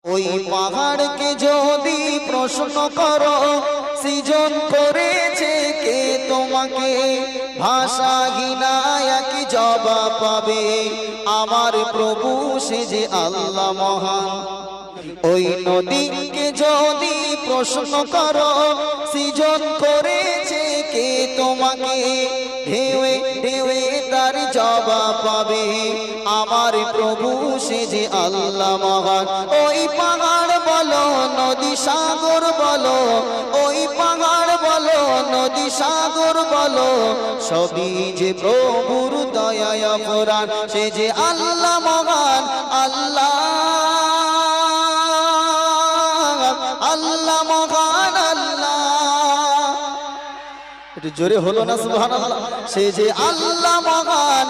ওই পাহাড়কে যদি প্রশ্ন করো সৃজন করেছে কে তোমাকে, ভাষাহীনা একই জবাব পাবে, আমার প্রভু সে যে আল্লাহ মহান। ওই নদীকে যদি প্রশ্ন করো সৃজন করেছে কে তোমাকে, ঢেউয়ে ঢেউয়ে তার জবাব পাবে, আমার প্রভু সে যে আল্লাহ মহান। ওই পাহাড় বলো নদী সাগর বলো, ওই পাহাড় বলো নদী সাগর বলো, সবই যে প্রভুর দয়ায় অপরাণ, সে যে আল্লাহ মহান। আল্লাহ আল্লাহ মহান আল্লাহ, একটু জোরে হলো না সুবহানাল্লাহ। সে যে আল্লাহ মহান